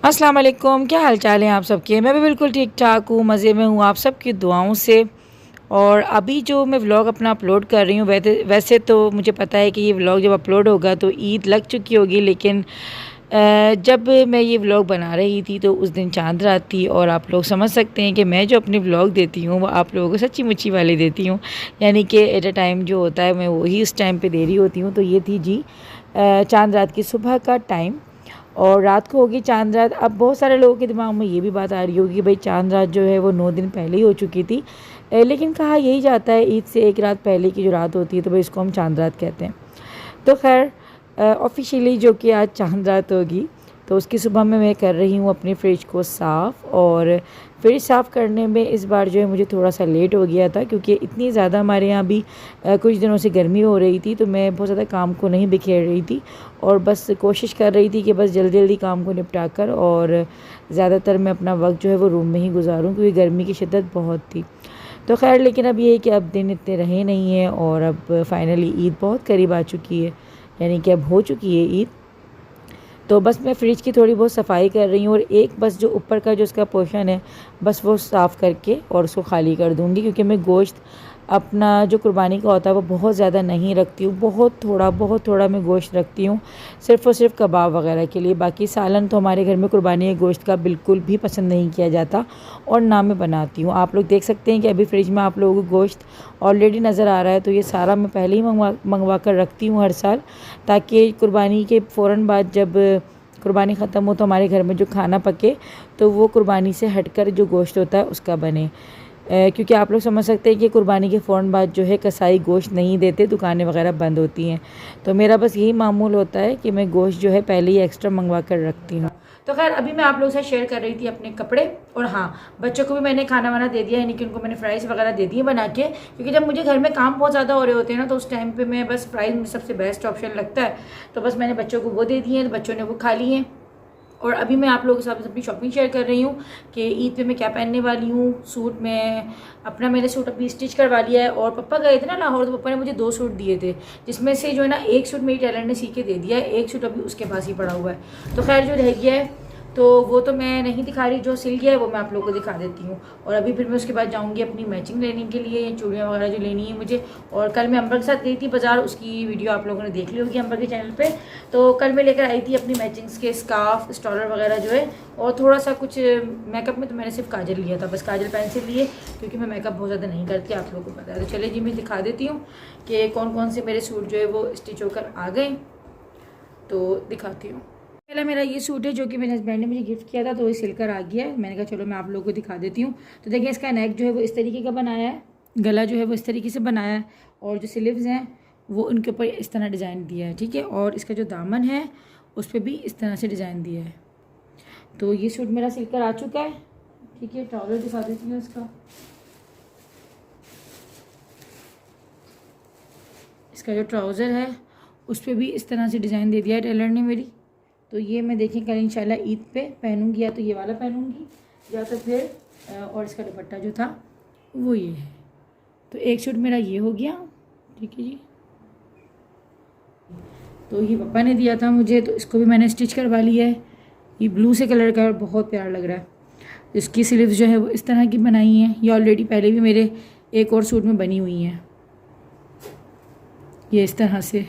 अस्सलाम वालेकुम, क्या हाल चाल है आप सबके। मैं भी बिल्कुल ठीक ठाक हूँ, मज़े में हूँ आप सबकी दुआओं से। और अभी जो मैं व्लॉग अपना अपलोड कर रही हूँ, वैसे तो मुझे पता है कि ये व्लॉग जब अपलोड होगा तो ईद लग चुकी होगी, लेकिन जब मैं ये व्लॉग बना रही थी तो उस दिन चांद रात थी। और आप लोग समझ सकते हैं कि मैं जो अपने व्लॉग देती हूँ वो आप लोगों को सच्ची मुच्ची वाली देती हूँ, यानी कि एट अ टाइम जो होता है मैं वही उस टाइम पे दे रही होती हूँ। तो ये थी जी चांद रात की सुबह का टाइम, और रात को होगी चांद रात। अब बहुत सारे लोगों के दिमाग में ये भी बात आ रही होगी कि भाई चांद रात जो है वो 9 दिन पहले ही हो चुकी थी, लेकिन कहा यही जाता है ईद से एक रात पहले की जो रात होती है तो भाई इसको हम चांद रात कहते हैं। तो खैर ऑफिशियली जो कि आज चांद रात होगी, तो उसकी सुबह में मैं कर रही हूँ अपनी फ्रिज को साफ़। और फ्रिज साफ़ करने में इस बार जो है मुझे थोड़ा सा लेट हो गया था, क्योंकि इतनी ज़्यादा हमारे यहाँ भी कुछ दिनों से गर्मी हो रही थी, तो मैं बहुत ज़्यादा काम को नहीं बिखेर रही थी और बस कोशिश कर रही थी कि बस जल्दी जल्दी काम को निपटा कर और ज़्यादातर मैं अपना वक्त जो है वो रूम में ही गुजारूँ, क्योंकि गर्मी की शिद्दत बहुत थी। तो खैर लेकिन अब ये है कि अब दिन इतने रहे नहीं हैं और अब फाइनली ईद बहुत करीब आ चुकी है, यानी कि अब हो चुकी है ईद। तो बस मैं फ्रिज की थोड़ी बहुत सफाई कर रही हूँ और एक बस जो ऊपर का जो उसका पोर्शन है बस वो साफ़ करके और उसको खाली कर दूँगी, क्योंकि मैं गोश्त अपना जो कुर्बानी का होता है वो बहुत ज़्यादा नहीं रखती हूँ, बहुत थोड़ा मैं गोश्त रखती हूँ, सिर्फ़ और सिर्फ कबाब वगैरह के लिए। बाकी सालन तो हमारे घर में कुर्बानी के गोश्त का बिल्कुल भी पसंद नहीं किया जाता और ना मैं बनाती हूँ। आप लोग देख सकते हैं कि अभी फ्रिज में आप लोगों को गोश्त ऑलरेडी नज़र आ रहा है, तो ये सारा मैं पहले ही मंगवा कर रखती हूँ हर साल, ताकि कुर्बानी के फ़ौरन बाद जब कुर्बानी ख़त्म हो तो हमारे घर में जो खाना पके तो वो कुर्बानी से हटकर जो गोश्त होता है उसका बने। क्योंकि आप लोग समझ सकते हैं कि कुर्बानी के फ़ौरन बाद जो है कसाई गोश्त नहीं देते, दुकानें वगैरह बंद होती हैं। तो मेरा बस यही मामूल होता है कि मैं गोश्त जो है पहले ही एक्स्ट्रा मंगवा कर रखती हूँ। तो खैर अभी मैं आप लोगों से शेयर कर रही थी अपने कपड़े, और हाँ बच्चों को भी मैंने खाना वाना दे दिया, यानी कि उनको मैंने फ्राइज़ वगैरह दे दिए बना के, क्योंकि जब मुझे घर में काम बहुत ज़्यादा हो रहे होते हैं ना तो उस टाइम पे मैं बस फ्राइज़ मुझे सबसे बेस्ट ऑप्शन लगता है। तो बस मैंने बच्चों को वो दे दिए हैं, तो बच्चों ने वो खा लिए हैं। और अभी मैं आप लोगों के साथ अपनी शॉपिंग शेयर कर रही हूँ कि ईद पे मैं क्या पहनने वाली हूँ। सूट में अपना मैंने सूट अभी स्टिच करवा लिया है, और पापा गए थे ना लाहौर, तो पापा ने मुझे 2 सूट दिए थे, जिसमें से जो है ना एक सूट मेरी टेलर ने सी के दे दिया है, एक सूट अभी उसके पास ही पड़ा हुआ है। तो खैर जो रह गया है तो वो तो मैं नहीं दिखा रही, जो सिल गया है वो मैं आप लोगों को दिखा देती हूँ। और अभी फिर मैं उसके बाद जाऊँगी अपनी मैचिंग लेने के लिए, चूड़ियाँ वगैरह जो लेनी है मुझे। और कल मैं अंबर के साथ गई थी बाज़ार, उसकी वीडियो आप लोगों ने देख ली होगी अंबर के चैनल पे। तो कल मैं लेकर आई थी अपनी मैचिंग्स के स्कार्फ स्टॉलर वगैरह जो है, और थोड़ा सा कुछ मेकअप में तो मैंने सिर्फ काजल लिया था, बस काजल पेंसिल लिए, क्योंकि मैं मेकअप बहुत ज़्यादा नहीं करती, आप लोगों को पता है। तो चलिए जी मैं दिखा देती हूँ कि कौन कौन से मेरे सूट जो है वो स्टिच होकर आ गए, तो दिखाती हूँ। पहला मेरा ये सूट है जो कि मेरे हस्बैंड ने मुझे गिफ्ट किया था, तो ये सिलकर आ गया है। मैंने कहा चलो मैं आप लोगों को दिखा देती हूँ। तो देखिए इसका नेक जो है वो इस तरीके का बनाया है, गला जो है वो इस तरीके से बनाया है, और जो स्लीव्स हैं वो उनके ऊपर इस तरह डिज़ाइन दिया है, ठीक है। और इसका जो दामन है उस पर भी इस तरह से डिज़ाइन दिया है। तो ये सूट मेरा सिलकर आ चुका है, ठीक है। ट्राउज़र दिखा देती हूँ इसका। इसका जो ट्राउज़र है उस पर भी इस तरह से डिज़ाइन दे दिया है टेलर ने मेरी। तो ये मैं देखें कल इंशाल्लाह ईद पे पहनूंगी, या तो ये वाला पहनूंगी या तो फिर और इसका दुपट्टा जो था वो ये है। तो एक सूट मेरा ये हो गया, ठीक है जी। तो ये पापा ने दिया था मुझे, तो इसको भी मैंने स्टिच करवा लिया है। ये ब्लू से कलर का बहुत प्यारा लग रहा है। इसकी स्लीव्स जो है वो इस तरह की बनाई हैं, ये ऑलरेडी पहले भी मेरे एक और सूट में बनी हुई हैं, ये इस तरह से।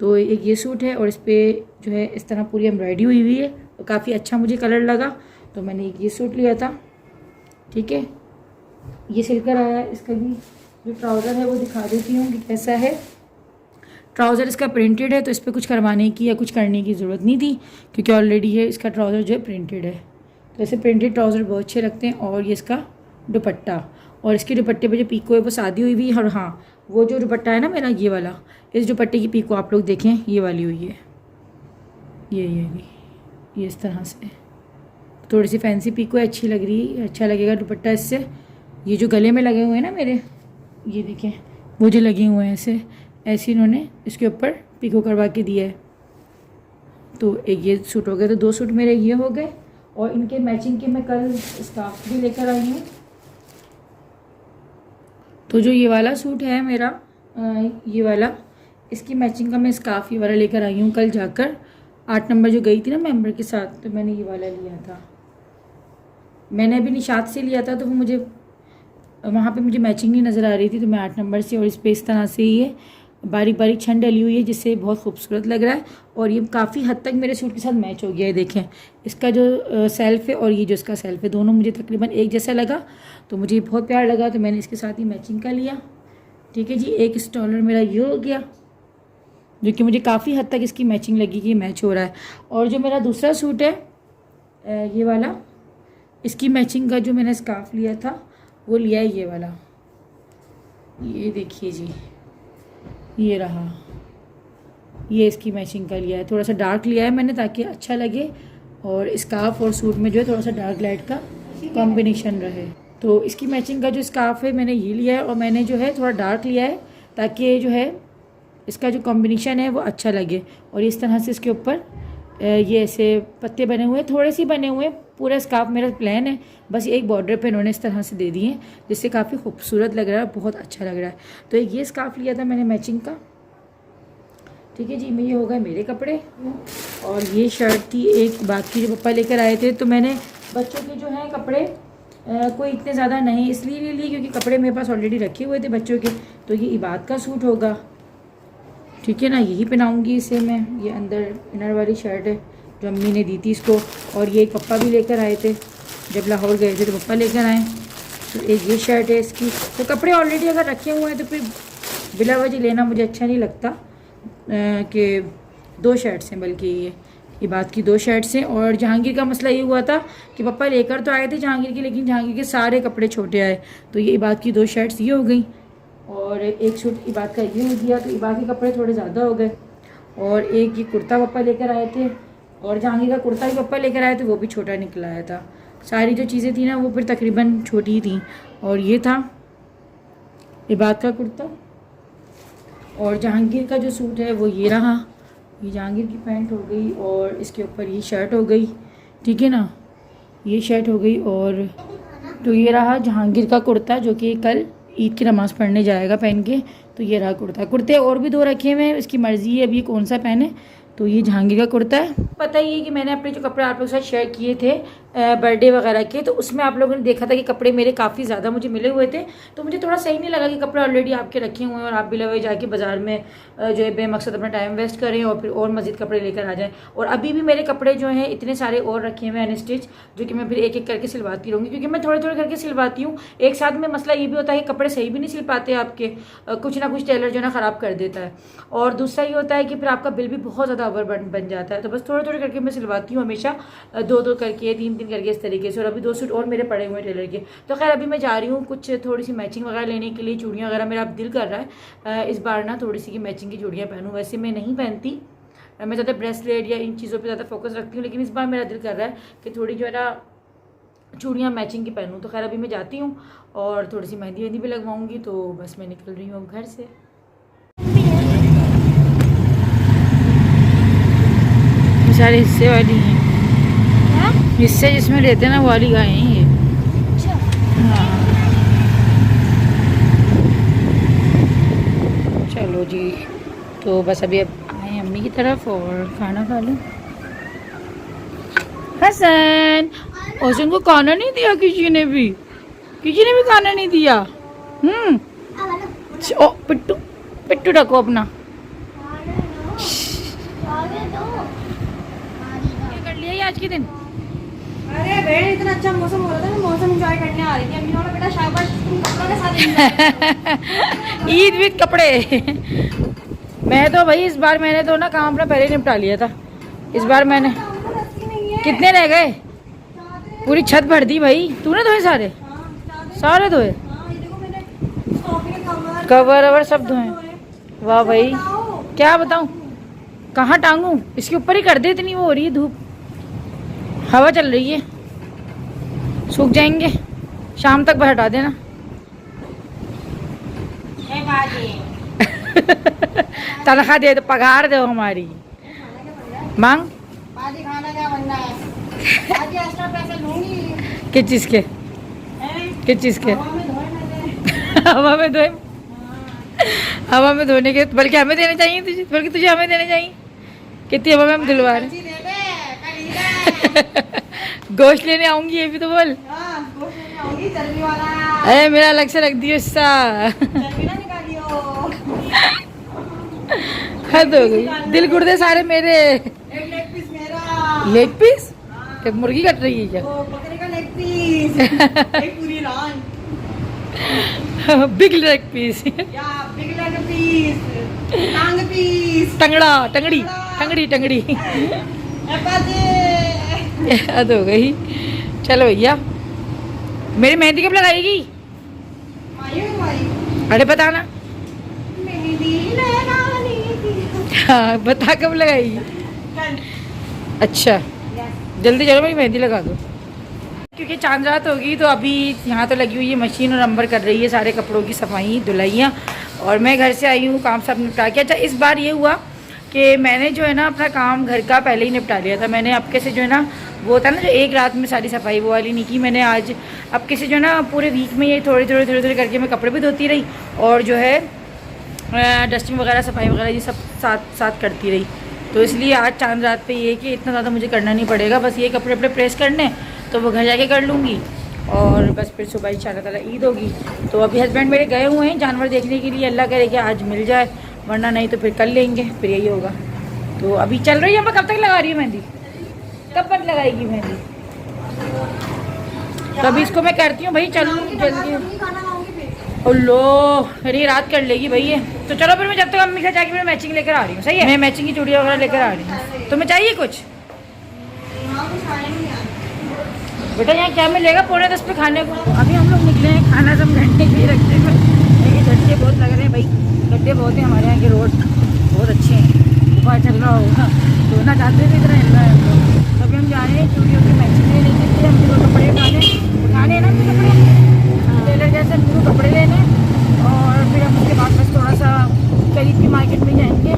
तो एक ये सूट है और इस पर जो है इस तरह पूरी एम्ब्रॉयडरी हुई हुई है, तो काफ़ी अच्छा मुझे कलर लगा, तो मैंने एक ये सूट लिया था, ठीक है। ये सिलकर आया है। इसका भी जो ट्राउज़र है वो दिखा देती हूँ कि कैसा है। ट्राउज़र इसका प्रिंटेड है, तो इस पर कुछ करवाने की या कुछ करने की ज़रूरत नहीं थी, क्योंकि ऑलरेडी है इसका ट्राउज़र जो है प्रिंटेड है। तो ऐसे प्रिंटेड ट्राउज़र बहुत अच्छे लगते हैं। और ये इसका दुपट्टा, और इसके दुपट्टे पे जो पीको है वो शादी हुई हुई है। और हाँ वो जो दुपट्टा है ना मेरा ये वाला, इस दुपट्टे की पीको आप लोग देखें ये वाली हुई है, ये इस तरह से थोड़ी सी फैंसी पीको है, अच्छी लग रही है, अच्छा लगेगा दुपट्टा इससे। ये जो गले में लगे हुए हैं ना मेरे, ये देखें वो जो लगे हुए हैं ऐसे इन्होंने इसके ऊपर पीको करवा के दिया है। तो एक ये सूट हो गया, तो 2 सूट मेरे ये हो गए। और इनके मैचिंग के मैं कल स्कार्फ भी लेकर आई हूँ। तो जो ये वाला सूट है मेरा, ये वाला, इसकी मैचिंग का मैं स्कार्फ ये वाला लेकर आई हूँ कल जाकर। 8 नंबर जो गई थी ना मेंबर के साथ, तो मैंने ये वाला लिया था। मैंने अभी निशात से लिया था, तो वो मुझे वहाँ पे मुझे मैचिंग नहीं नज़र आ रही थी, तो मैं 8 नंबर से, और इस पर इस तरह से ये बारीक बारीक छन डली हुई है, जिससे बहुत खूबसूरत लग रहा है। और ये काफ़ी हद तक मेरे सूट के साथ मैच हो गया है। देखें इसका जो सेल्फ है और ये जो इसका सेल्फ है, दोनों मुझे तकरीबन एक जैसा लगा, तो मुझे बहुत प्यार लगा, तो मैंने इसके साथ ही मैचिंग का लिया। ठीक है जी, एक स्टॉलर मेरा ये हो गया, जो कि मुझे काफ़ी हद तक इसकी मैचिंग लगी कि मैच हो रहा है। और जो मेरा दूसरा सूट है ये वाला, इसकी मैचिंग का जो मैंने स्कार्फ लिया था वो लिया है ये वाला। ये देखिए जी, ये रहा, ये इसकी मैचिंग का लिया है। थोड़ा सा डार्क लिया है मैंने ताकि अच्छा लगे, और स्कार्फ और सूट में जो है थोड़ा सा डार्क लाइट का कॉम्बिनेशन रहे। तो इसकी मैचिंग का जो स्कार्फ है मैंने ये लिया है, और मैंने जो है थोड़ा डार्क लिया है ताकि जो है इसका जो कॉम्बिनेशन है वो अच्छा लगे। और इस तरह से इसके ऊपर ये ऐसे पत्ते बने हुए, थोड़े से बने हुए, पूरा स्कार्फ मेरा प्लान है, बस एक बॉर्डर पे इन्होंने इस तरह से दे दिए हैं, जिससे काफ़ी खूबसूरत लग रहा है, बहुत अच्छा लग रहा है। तो ये स्कार्फ लिया था मैंने मैचिंग का। ठीक है जी, ये हो गए मेरे कपड़े। और ये शर्ट थी एक बाकी जो पापा लेकर आए थे, तो मैंने बच्चों के जो हैं कपड़े कोई इतने ज़्यादा नहीं इसलिए ले लिए क्योंकि कपड़े मेरे पास ऑलरेडी रखे हुए थे बच्चों के। तो ये इबाद का सूट होगा, ठीक है ना, यही पहनाऊँगी इसे मैं। ये अंदर इनर वाली शर्ट है जो अम्मी ने दी थी इसको, और ये एक पप्पा भी लेकर आए थे, जब लाहौर गए थे तो पप्पा लेकर आए। तो एक ये शर्ट है इसकी। तो कपड़े ऑलरेडी अगर रखे हुए हैं तो फिर बिला वजह लेना मुझे अच्छा नहीं लगता कि 2 शर्ट्स हैं, बल्कि ये बात की 2 शर्ट्स हैं। और जहांगीर का मसला ये हुआ था कि पापा लेकर तो आए थे जहांगीर के, लेकिन जहांगीर के सारे कपड़े छोटे आए, तो ये बात की 2 शर्ट्स ये हो गई, और एक सूट इबाद का ये हो गया। तो इबाद के कपड़े थोड़े ज़्यादा हो गए। और एक ये कुर्ता पापा लेकर आए थे, और जहांगीर का कुर्ता भी पापा लेकर आए थे, वो भी छोटा निकल आया था। सारी जो चीज़ें थी ना वो फिर तकरीबन छोटी ही थी। और ये था इबाद का कुर्ता, और जहांगीर का जो सूट है वो ये रहा। ये जहांगीर की पैंट हो गई, और इसके ऊपर ये शर्ट हो गई, ठीक है ना, ये शर्ट हो गई। और तो ये रहा जहांगीर का कुर्ता, जो कि कल ईद की नमाज़ पढ़ने जाएगा पहन के। तो ये रहा कुर्ता। कुर्ते और भी 2 रखे हुए हैं, इसकी मर्ज़ी है अभी कौन सा पहने। तो ये जहांगीर का कुर्ता है। पता ही है कि मैंने अपने जो कपड़े आप लोगों के साथ शेयर किए थे बर्थडे वगैरह के, तो उसमें आप लोगों ने देखा था कि कपड़े मेरे काफ़ी ज़्यादा मुझे मिले हुए थे। तो मुझे थोड़ा सही नहीं लगा कि कपड़े ऑलरेडी आपके रखे हुए हैं और आप बिला हुए जाके बाज़ार में जो है बेमकसद अपना टाइम वेस्ट करें और फिर और मज़ीद कपड़े लेकर आ जाएँ। और अभी भी मेरे कपड़े जो हैं इतने सारे और रखे हुए हैं अनस्टिच, जो कि मैं फिर एक एक करके सिलवाती रहूँगी, क्योंकि मैं थोड़े थोड़े करके सिलवाती हूँ। एक साथ में मसला ये भी होता है कि कपड़े सही भी नहीं सिल पाते आपके, कुछ ना कुछ टेलर जो है ना ख़राब कर देता है। और दूसरा ये होता है कि फिर आपका बिल भी बहुत ज़्यादा ओवर बन जाता है। तो बस थोड़े थोड़े करके मैं सिलवाती हूँ हमेशा, 2-2 करके, 3-3 करके, इस तरीके से। और अभी 2 सूट और मेरे पड़े हुए हैं टेलर के। तो खैर अभी मैं जा रही हूँ कुछ थोड़ी सी मैचिंग वगैरह लेने के लिए, चूड़ियाँ वगैरह मेरा अब दिल कर रहा है इस बार ना थोड़ी सी की मैचिंग की चूड़ियाँ पहनूँ। वैसे मैं नहीं पहनती, मैं ज़्यादा ब्रेसलेट या इन चीज़ों पे ज़्यादा फोकस रखती हूँ, लेकिन इस बार मेरा दिल कर रहा है कि थोड़ी जो है ना चूड़ियाँ मैचिंग की पहनूँ। तो खैर अभी मैं जाती हूँ और थोड़ी सी मेहंदी वेंदी भी लगवाऊँगी। तो बस मैं निकल रही हूँ अब घर से। सारे हिस्से वाली हैं, हिस्से जिसमें लेते हैं ना वाली गाय हैं ये। हाँ चलो जी, तो बस अभी अब आए अम्मी की तरफ और खाना खा लूँ। हसन, हसन को खाना नहीं दिया किसी ने भी खाना नहीं दिया। ओ पिट्टू, पिट्टू रखो अपना। क्या कर लिया आज के दिन? अरे बहन इतना अच्छा मौसम हो रहा था, मैं मौसम एंजॉय करने आ रही थी। अम्मी ने बेटा शाबाश तुम कपड़ों के साथ ईद विद कपड़े। मैं तो भाई इस बार मैंने तो ना काम अपना पहले निपटा लिया था। इस बार मैंने कितने रह गए, पूरी छत भर दी भाई। तूने धोए सारे? सारे धोए, कवर अवर सब धोए। वाह भाई, क्या बताऊं, कहाँ टांगू, इसके ऊपर ही कर दे, इतनी वो हो रही है धूप, हवा चल रही है, सूख जाएंगे, शाम तक बस हटा देना। तनख्वाह दे दो, पगार दो हमारी, मांग। खाना क्या बनना है? एक्स्ट्रा पैसे लूंगी। किस चीज़ के? किस चीज़ के? हवा में धोए, हवा में धोने के बल्कि हमें देने चाहिए तुझे, बल्कि तुझे हमें देने चाहिए। कितनी हवा में हम धुलवा रहे हैं। गोश्त लेने आऊंगी, ये भी तो बोल। अरे मेरा अलग से रख दियो हिस्सा। हद हो गई, दिल गुर्दे सारे मेरे। लेग पीस एक मुर्गी कट रही है क्या? बकरे का लेग पीस, एक पूरी रान। बिग लेग पीस, या बिग लेग पीस, टांग पीस, टंगड़ा टंगड़ी टंगड़ी टंगड़ी। हद हो गई। चलो भैया, मेरी मेहंदी कब लगाएगी? अरे बताना। मेहंदी लगानी थी। हाँ बता कब लगाएगी? अच्छा जल्दी चलो, मेरी मेहंदी लगा दो। क्योंकि चांद रात होगी तो अभी यहाँ तो लगी हुई है मशीन और अंबर कर रही है सारे कपड़ों की सफाई धुलाइयाँ। और मैं घर से आई हूँ, काम सब निपटा के। अच्छा इस बार ये हुआ कि मैंने जो है ना अपना काम घर का पहले ही निपटा लिया था। मैंने आपके से जो है ना वो होता है ना जो एक रात में सारी सफाई, वो वाली नहीं की मैंने। आज अब किसी जो है ना पूरे वीक में ये थोड़ी थोड़ी करके मैं कपड़े भी धोती रही और जो है डस्टिंग वगैरह सफाई वगैरह ये सब साथ साथ करती रही। तो इसलिए आज चांद रात पे ये कि इतना ज़्यादा मुझे करना नहीं पड़ेगा, बस ये कपड़े वपड़े प्रेस करने तो वो घर जाके कर लूँगी। और बस फिर सुबह इंशाल्लाह ताला ईद होगी। तो अभी हस्बैंड मेरे गए हुए हैं जानवर देखने के लिए, अल्लाह करे कि आज मिल जाए, वरना नहीं तो फिर कल लेंगे, फिर यही होगा। तो अभी चल रही है। मैं कब तक लगा रही हूँ मेहंदी? कब तक लगाएगी मेहंदी? तो अभी इसको मैं करती हूँ भाई, चलूँ जल्दी। लो अरे रात कर लेगी भाई ये। तो चलो फिर मैं जब तक अम्मी से जाके मैं मैचिंग लेकर आ रही हूँ। सही है, मैं मैचिंग की चूड़ियाँ वगैरह लेकर आ रही हूँ। तुम्हें चाहिए कुछ? बेटा यहाँ क्या मिलेगा 9:45 पे खाने को? अभी हम लोग निकले हैं, खाना सब घंटे के लिए रखते हैं। लेकिन गड्ढे बहुत लग रहे हैं भाई, गड्ढे बहुत हैं हमारे यहाँ के, रोड बहुत अच्छे हैं। सुबह चल रहा होगा तो ना चाहते भी इतना हिल रहा है हम लोग। तो अभी हम जा रहे हैं चूड़ियों की मैचिंग लेने के लिए। हमको कपड़े उठाने हैं ना, कपड़े टेलर जैसे हमको कपड़े लेने। और फिर हम उसके बाद बस थोड़ा सा करीब की मार्केट में जाएंगे।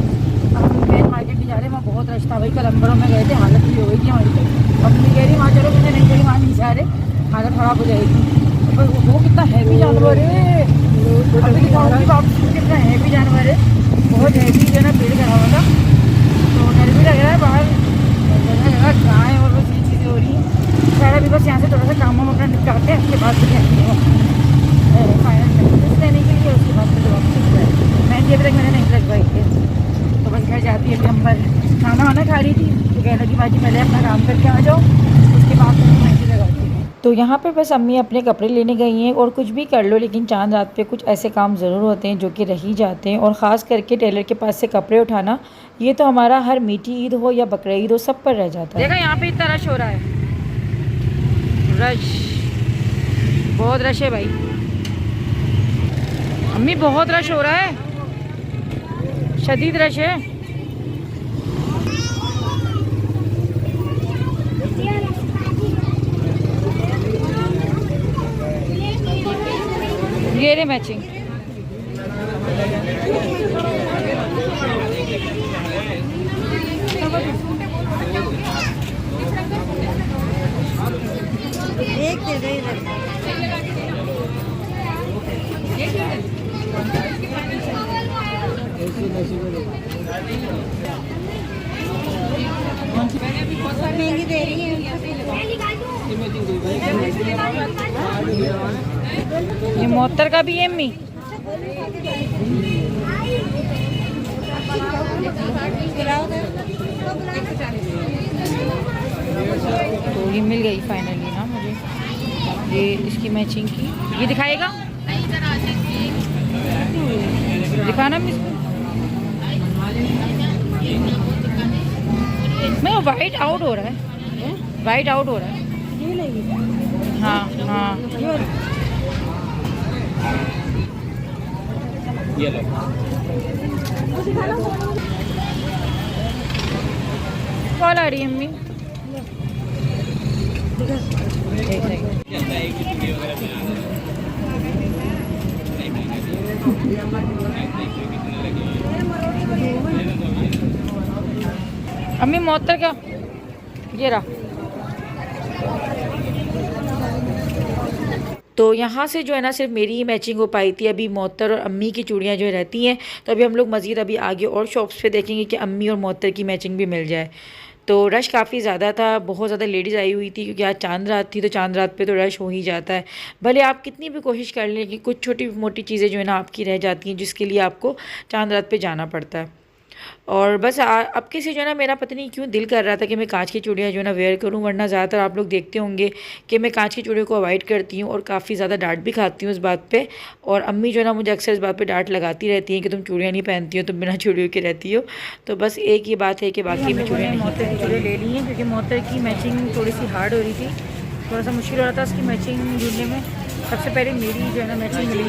हम मेन मार्केट भी जा रहे हैं, वहाँ बहुत रश था भाई। कल अंबरों में गए थे, हालत भी हो गई थी हमारी। मम्मी कह रही वहाँ चलो, मुझे नहीं कह रही वहाँ नहीं जा रहे, हालत ख़राब हो जाएगी। तो वो कितना हैवी जानवर है, कितना हैवी जानवर है, बहुत हैवी जो है ना, पेड़ खड़ा हुआ था। तो डर भी लग रहा है, बाहर गाय और बस ये चीज़ें हो रही हैं। खैर अभी बस यहाँ से थोड़ा सा काम हम अपना निपटाते हैं, उसके बाद फिर फाइनल लेने के लिए। उसके बाद फिर वापस मेहंदी अभी तक मैंने नहीं लगवाई थी। तो बस घर जाती है। अभी हम खाना वाना खा रही थी तो कह लगी भाजी पहले अपना काम करके आ जाओ, उसके बाद फिर मेहंदी लगाती हूँ। तो यहाँ पे बस अम्मी अपने कपड़े लेने गई हैं। और कुछ भी कर लो लेकिन चांद रात पे कुछ ऐसे काम ज़रूर होते हैं जो कि रह ही जाते हैं। और ख़ास करके टेलर के पास से कपड़े उठाना, ये तो हमारा हर मीठी ईद हो या बकरा ईद हो, सब पर रह जाता है। देखा यहाँ पे इतना रश हो रहा है, रश बहुत रश है भाई। अम्मी बहुत रश हो रहा है, शदीद रश है। ये रे मैचिंग। एक दे दे इधर। महंगी दे रही है। ये मोहत्तर का भी है अम्मी। तो ये मिल गई फाइनली ना मुझे, ये इसकी मैचिंग की। ये दिखाएगा, दिखाना मैं वाइट आउट हो रहा है, वाइट आउट हो रहा है। हाँ हाँ ये लो। कॉल आ रही है अम्मी। अम्मी मोहत्तर का ये रहा। तो यहाँ से जो है ना सिर्फ मेरी ही मैचिंग हो पाई थी। अभी मोहतर और अम्मी की चूड़ियाँ जो रहती हैं, तो अभी हम लोग मज़ीद अभी आगे और शॉप्स पे देखेंगे कि अम्मी और मोहतर की मैचिंग भी मिल जाए। तो रश काफ़ी ज़्यादा था, बहुत ज़्यादा लेडीज़ आई हुई थी क्योंकि आज चांद रात थी, तो चांद रात पे तो रश हो ही जाता है। भले आप कितनी भी कोशिश कर लें कि कुछ छोटी मोटी चीज़ें जो है ना आपकी रह जाती हैं, जिसके लिए आपको चांद रात पे जाना पड़ता है। और बस अब के से जो है ना मेरा पता नहीं क्यों दिल कर रहा था कि मैं कांच की चूड़ियाँ जो है ना वेयर करूँ, वरना ज़्यादातर आप लोग देखते होंगे कि मैं कांच की चूड़ियों को अवॉइड करती हूँ और काफ़ी ज़्यादा डांट भी खाती हूँ इस बात पे। और अम्मी जो है ना मुझे अक्सर इस बात पे डांट लगाती रहती हैं कि तुम चूड़ियाँ नहीं पहनती हो, तुम बिना चूड़ियों के रहती हो। तो बस एक ही बात है कि बाकी मैं चूड़ियाँ मोहतर की चूड़ियाँ ले ली हैं, क्योंकि मोहतर की मैचिंग थोड़ी सी हार्ड हो रही थी, थोड़ा सा मुश्किल हो रहा था उसकी मैचिंग ढूंढने में। सबसे पहले मेरी जो है ना मैचिंग मिली,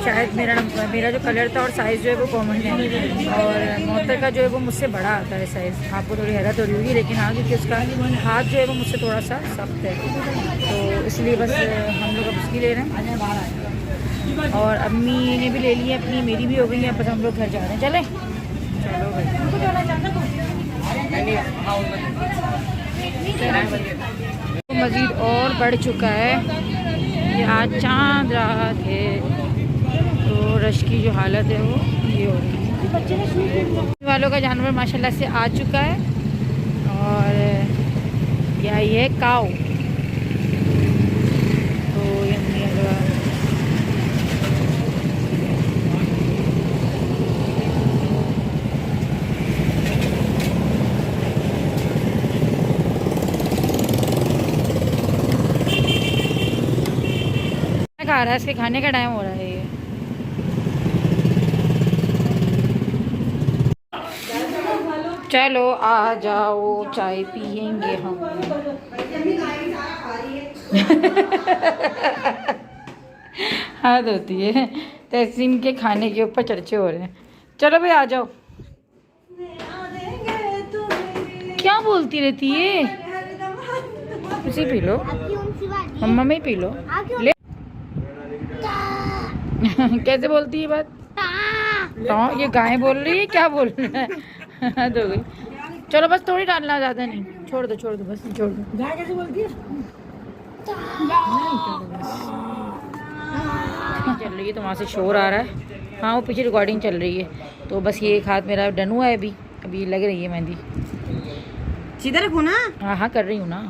शायद मेरा जो कलर था और साइज़ जो है वो कॉमन है, और मोहतर का जो है वो मुझसे बड़ा आता है साइज़। आपको थोड़ी हैरत हो रही होगी, लेकिन हाँ क्योंकि उसका हाथ जो है वो मुझसे थोड़ा सा सख्त है, तो इसलिए बस हम लोग अब उसकी ले रहे हैं। और अम्मी ने भी ले ली है अपनी, मेरी भी हो गई है, बस हम लोग घर जा रहे हैं। चलें, चलो भाई। मज़ीद और बढ़ चुका है, ये आज चांद रात है, तो रश की जो हालत है वो ये हो रही है। वालों का जानवर माशाल्लाह से आ चुका है, और यह है काऊ। तो ये खा रहा है, इसके खाने का टाइम हो रहा है। ये चलो आ जाओ, चाय पियेंगे हम। हाथ होती है, तहसीन के खाने के ऊपर चर्चे हो रहे हैं। चलो भाई आ जाओ। क्या बोलती रहती है, उसी पी लो, मम्मा में ही पी लो ले। कैसे बोलती है बात? तो ये गाय बोल रही है, क्या बोल रहा है? तो गई। चलो बस थोड़ी डालना, ज़्यादा नहीं, छोड़ दो बस, छोड़ दो। गाय कैसे बोलती है? चल रही है तो वहाँ से शोर आ रहा है। हाँ वो पीछे रिकॉर्डिंग चल रही है, तो बस ये एक हाथ मेरा डन हुआ है अभी लग रही है मेहंदी। सीधा रखो ना। हाँ कर रही हूँ ना।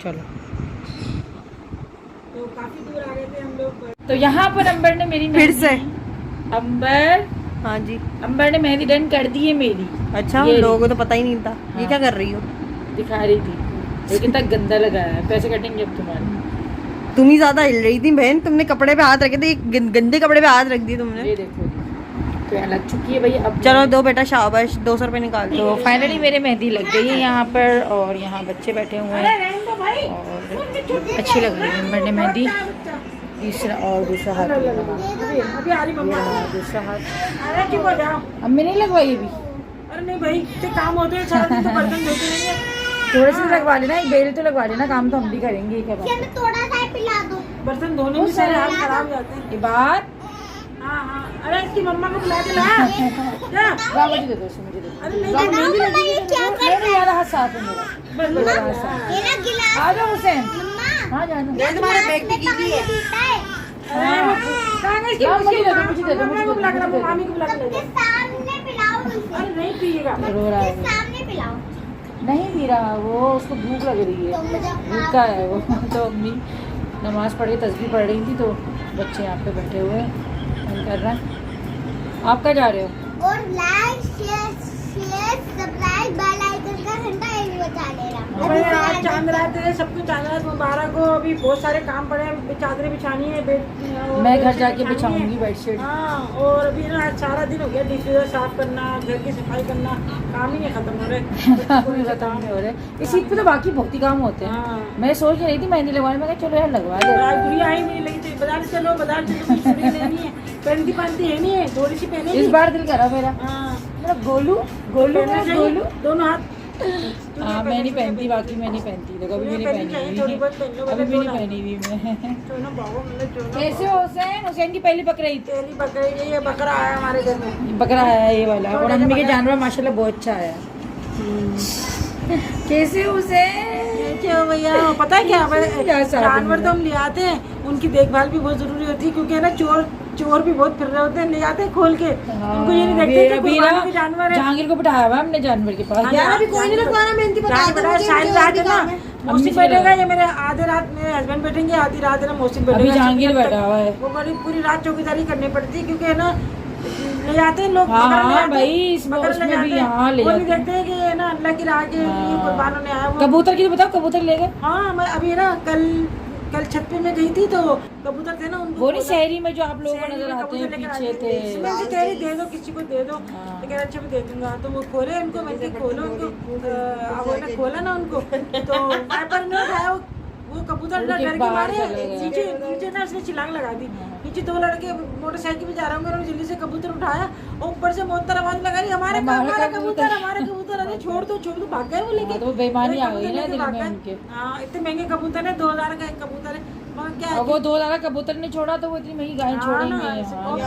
चलो तो काफी दूर आ गए थे हम लोग। तो यहाँ पर अंबर ने मेरी फिर से अंबर, हाँ जी, अंबर ने मेहंदी डन कर दी है मेरी। अच्छा, लोगों को तो पता ही नहीं था। हाँ। ये क्या कर रही हो? दिखा रही थी, लेकिन तक गंदा लगाया है, पैसे कटेंगे अब तुम्हारे। तुम ही ज्यादा हिल रही थी बहन, तुमने कपड़े पे हाथ रखे थे, गंदे कपड़े पे हाथ रख दिए तुमने। ये देखो तो यहाँ लग चुकी है भाई। अब चलो दो बेटा, शाबाश, 200 रुपए निकाल दो। तो फाइनली मेरे मेहंदी लग गई है यहाँ पर, और यहाँ बच्चे बैठे हुए हैं और अच्छी लग रही है मैंने मेहंदी। तीसरा और दूसरा हाथ, दूसरा हाथ अम्मी नहीं लगवाई अभी। अरे नहीं भाई, काम होते हैं सारा दिन, तो बर्तन धोते रहेंगे। थोड़े से लगवा लेना, एक बेल तो लगवा लेना, काम तो हम भी करेंगे। थोड़ा सा पिला दो, बर्तन धोने में सारे हाथ खराब हो जाते हैं। ये बात, हाँ हाँ, अरे इसकी मम्मा को बुला के ला। क्या मुझे दे दो, मुझे दे दो। अरे नहीं, यार हाथ साफ है मेरा, आ जाओ हुसैन। हाँ जाना, ये तुम्हारे बैग की कीजिए। मुझे दे दो, मुझे बुला के मामी को बुला के ले सामने पिलाओ। अरे नहीं पिएगा, रो रहा है, सामने पिलाओ। नहीं पी रहा वो, उसको भूख लग रही है, भूखा है वो। तो अम्मी नमाज़ पढ़ के तस्बीह पढ़ रही थी, तो बच्चे यहाँ पे बैठे हुए हैं, मन कर रहा है। आप कहाँ जा रहे हो? और like share subscribe bell icon का घंटा ये भी बजा लेना। आज चांद रात है, सबको चांद रात मुबारक हो। अभी बहुत सारे काम पड़े हैं, चादरें बिछानी है, मैं घर जाके बिछाऊंगी बेडशीट। हाँ, और अभी ना आज सारा दिन हो गया, डिफ्यूजर साफ करना, घर की सफाई करना, काम ही नहीं खत्म हो रहे। खत्म नहीं हो रहे, इस ईद पे तो बाकी बहुत ही काम होते हैं। हाँ। मैं सोच रही थी मेहंदी लगवाने में, चलो यार लगवा दो। गुड़िया आई नहीं लगी थी, बाजार चलो कुछ चूड़ी लेनी है, पहनती है नहीं है, थोड़ी सी पहने। इस बार दिल करा मेरा, हाँ, मेरा गोलू गोलू गोलू दोनों हाथ। हाँ मैं नहीं पहनती, बाकी मैं नहीं पहनती, देखो अभी भी नहीं पहनी हुई, अभी भी नहीं पहनी हुई मैं। कैसे हो हुसैन? हुसैन की पहली बकरीद, तेरी बकरी, ये बकरा आया हमारे घर में, बकरा आया ये वाला, और अम्मी के जानवर माशाल्लाह बहुत अच्छा आया। कैसे हो हुसैन? अच्छे हो भैया। पता है क्या जानवर तो हम ले आते हैं, उनकी देखभाल भी बहुत जरूरी होती है, क्योंकि है ना चोर भी बहुत फिर रहे होते हैं, ले आते हैं खोल के। उनको ये नहीं देखते कि कुर्बानी के जानवर है। जहांगीर को बिठाया हुआ हमने जानवर के पास। यार अभी कोई नहीं रखवाना, मेहंदी बता दो। शायद रात है ना मौसम बैठेगा, ये मेरे आधे रात मेरे हस्बैंड बैठेंगे, आधी रात है ना मौसम बैठेगा। अभी जहांगीर बैठा हुआ है। वो बड़ी पूरी रात चौकीदारी करनी पड़ती है, क्योंकि है ना ले जाते हैं लोग। हाँ भाई, इसमें भी यहाँ ले वो नहीं जाते देखते हैं कि है ना अल्लाह की राह के लिए कुर्बान होने आया वो। कबूतर की तो बताओ, कबूतर ले गए। हाँ मैं अभी ना कल छत पे मैं गई थी तो कबूतर थे ना, उनको वो नहीं शहरी में जो आप लोगों को नजर आते हैं पीछे थे। मैं उनसे कह रही दे दो, किसी को दे दो, तो कह रहे अच्छा मैं दे दूंगा। तो वो खोले उनको, मैंने खोलो उनको, अब उन्होंने खोला ना उनको, तो वाइपर ने उठाया वो कबूतर डर के मारे नीचे ना उसने छिलांग लगा दी। नीचे दो लड़के मोटरसाइकिल पे जा रहे होंगे, उन्होंने जल्दी से कबूतर उठाया और ऊपर से मोहतर आवाज लगा रही हमारा कबूतर। अरे छोड़ दो भाग गए वो लेके। तो बेईमानी आ गई ना दिल में उनके। हाँ इतने महंगे कबूतर है, 2000 का एक कबूतर है। क्या वो 2000 कबूतर ने छोड़ा तो वो इतनी महंगी गाय छोड़ेंगे।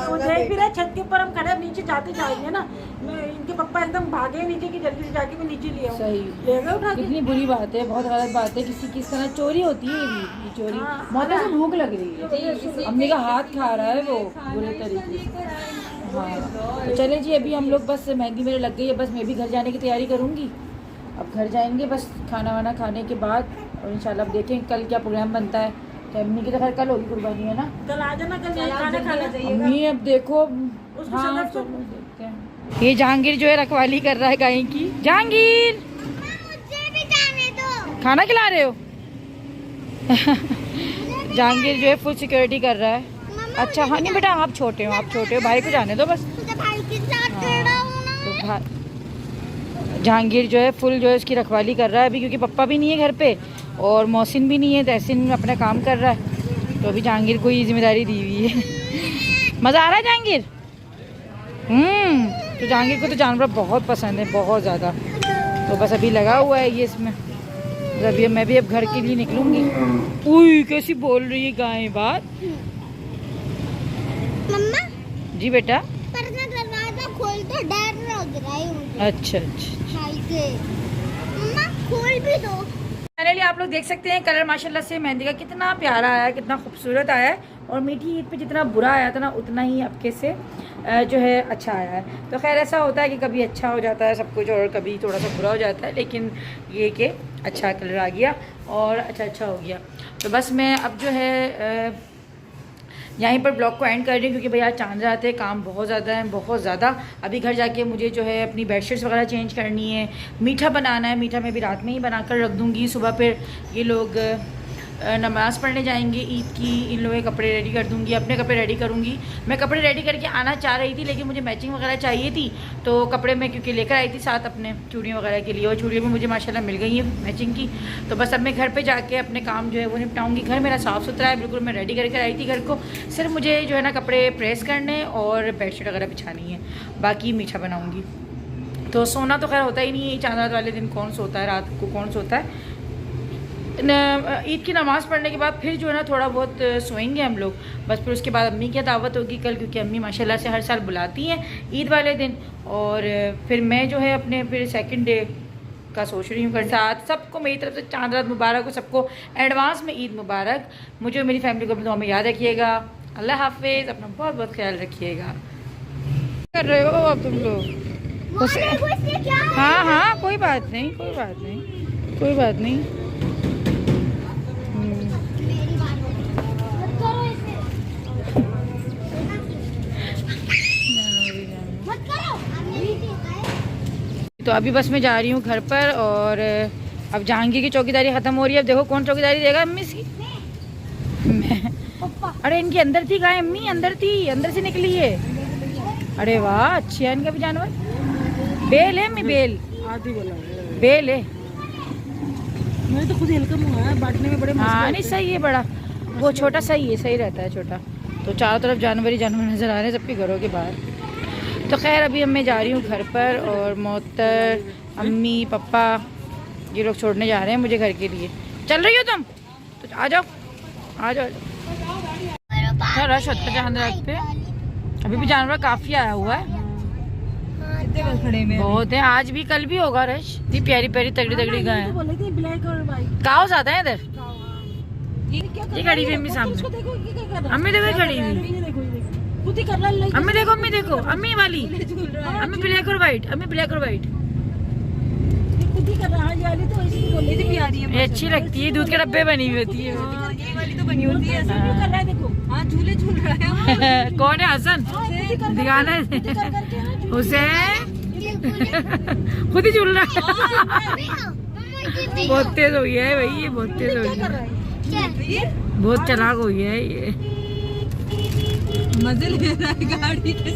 वो देख भी रहे छत के ऊपर हम खड़े, अब नीचे जाते जाएंगे ना, इनके पापा एकदम भागे नीचे की, जल्दी से जाके मैं नीचे ले आऊं। सही ले गए उठा के। कितनी बुरी बात है, बहुत गलत बात है। किसी की इस तरह चोरी होती है, ये चोरी। मौत से भूख लग रही है, अम्मी का हाथ खा रहा है वो बुरे तरीके से। हाँ तो चले जी, अभी हम लोग बस मेहंदी मेरे लग गई है, बस मैं भी घर जाने की तैयारी करूँगी। अब घर जाएंगे बस खाना वाना खाने के बाद, और इंशाल्लाह अब देखें कल क्या प्रोग्राम बनता है। अम्मी की तो खैर कल होगी कुर्बानी है ना, कल आ जाना, कल खाना खाना चाहिए। अम्मी अब देखो। हाँ चलो देखते हैं। ये जहांगीर जो है रखवाली कर रहा है गाय की। जहांगीर मुझे भी जाने दो। खाना खिला रहे हो? जहांगीर जो है फुल सिक्योरिटी कर रहा है। अच्छा हाँ नहीं बेटा, आप छोटे हो, भाई को जाने दो बस। भाई के साथ खड़ा हूं ना। तो जहांगीर जो है फुल जो है उसकी रखवाली कर रहा है अभी, क्योंकि पप्पा भी नहीं है घर पे और मौसिन भी नहीं है, तहसीन अपना काम कर रहा है। तो अभी जहांगीर को ये जिम्मेदारी दी हुई है। मज़ा आ रहा है जहांगीर? तो जहांगीर को तो जानवर बहुत पसंद है, बहुत ज़्यादा। तो बस अभी लगा हुआ है ये इसमें। अभी मैं भी अब घर के लिए निकलूंगी। उई कैसी बोल रही है गाय बात। मम्मा जी बेटा। पर ना दरवाजा खोल तो डर लग रहा है मुझे। अच्छा। भाई के मम्मा खोल भी दो। फाइनली आप लोग देख सकते हैं कलर माशाल्लाह से मेहंदी का कितना प्यारा आया है, कितना खूबसूरत आया है। और मीठी ईद पे जितना बुरा आया था ना, उतना ही आपके से जो है अच्छा आया है। तो खैर ऐसा होता है कि कभी अच्छा हो जाता है सब कुछ और कभी थोड़ा सा बुरा हो जाता है, लेकिन ये कि अच्छा कलर आ गया और अच्छा हो गया। तो बस मैं अब जो है यहीं पर ब्लॉग को एंड कर रही हूँ, क्योंकि भैया चांद रात है, काम बहुत ज़्यादा है, बहुत ज़्यादा। अभी घर जाके मुझे जो है अपनी बेडशीट्स वगैरह चेंज करनी है, मीठा बनाना है। मीठा मैं भी रात में ही बनाकर रख दूँगी। सुबह फिर ये लोग नमाज़ पढ़ने जाएंगे ईद की, इन लोगों के कपड़े रेडी कर दूँगी, अपने कपड़े रेडी करूँगी। मैं कपड़े रेडी करके आना चाह रही थी, लेकिन मुझे मैचिंग वगैरह चाहिए थी, तो कपड़े मैं क्योंकि लेकर आई थी साथ अपने चूड़ियों वगैरह के लिए, और चूड़ियों में मुझे माशाल्लाह मिल गई है मैचिंग की। तो बस अब मैं घर पे जाके अपने काम जो है वो निपटाऊँगी। घर मेरा साफ़ सुथरा है बिल्कुल, मैं रेडी करके आई थी घर को। सिर्फ मुझे जो है ना कपड़े प्रेस करने और बेडशीट वगैरह बिछानी है, बाकी मीठा बनाऊँगी। तो सोना तो खैर होता ही नहीं है, चांद रात वाले दिन कौन सोता है, रात को कौन सोता है। ईद की नमाज़ पढ़ने के बाद फिर जो है ना थोड़ा बहुत सोएंगे हम लोग। बस फिर उसके बाद अम्मी की दावत होगी कल, क्योंकि अम्मी माशाल्लाह से हर साल बुलाती हैं ईद वाले दिन। और फिर मैं जो है अपने फिर सेकंड डे का सोच रही हूँ कर साथ। सबको मेरी तरफ से चांद रात मुबारक हो, सबको एडवांस में ईद मुबारक। मुझे और मेरी फैमिली को भी दुआ में याद रखिएगा। अल्लाह हाफिज़, अपना बहुत बहुत ख्याल रखिएगा। कर रहे हो अब तुम लोग? हाँ कोई बात नहीं। तो अभी बस मैं जा रही हूँ घर पर, और अब जहांगीर की चौकीदारी ख़त्म हो रही है। अब देखो कौन चौकीदारी देगा, अम्मी की? मैं। अरे इनकी अंदर थी गाय, अम्मी अंदर थी, अंदर से निकली है। अरे वाह, अच्छी है इनका भी जानवर। बेल है, मैं बेल आधी बोला बेल है। मैंने तो खुद हल्का मंगाया, बांटने में बड़े। हाँ नहीं सही है, बड़ा वो छोटा सही है, सही रहता है छोटा। तो चारों तरफ जानवर ही जानवर नज़र आ रहे हैं सबके घरों के बाहर। तो खैर अभी अब मैं जा रही हूँ घर पर, और मोहतर, अम्मी, पापा ये लोग छोड़ने जा रहे हैं मुझे घर के लिए। चल रही हो तुम? तो आ जाओ। रश होता है चांद रात पे। अभी भी जानवर काफ़ी आया हुआ है। कुत्ते बस खड़े में बहुत है, आज भी कल भी होगा रश। इतनी प्यारी प्यारी तगड़ी तगड़ी गाय तो है। बोल रही थी ब्लैक और व्हाइट काऊ ज्यादा है इधर। ये ये खड़ी हुई अम्मी सामने। इसको देखो ये क्या कर रहा है? अम्मी देखो ये खड़ी हुई। ये देखो ये देखो खुद ही कर रहा है। अम्मी देखो, अम्मी देखो, अम्मी वाली, अम्मी ब्लैक और व्हाइट, अम्मी ब्लैक और व्हाइट। ये खुद ही कर रहा है। ये वाली तो ऐसी बोल रही थी प्यारी है ये अच्छी लगती है, दूध के डब्बे बनी हुई होती है। ये वाली तो बनी होती है ऐसा क्यों कर रहा है देखो। हाँ झूले झूल रहा है कौन है हसन? हाँ, खुद ही कर दिखाना है कर करके ना हुसैन। खुद ही झूल रहा है। बहुत तेज हो गया है भाई, ये बहुत तेज हो क्या गया कर रहा है, है। बहुत चालाक हो गया है ये। मजे ले रहा है गाड़ी के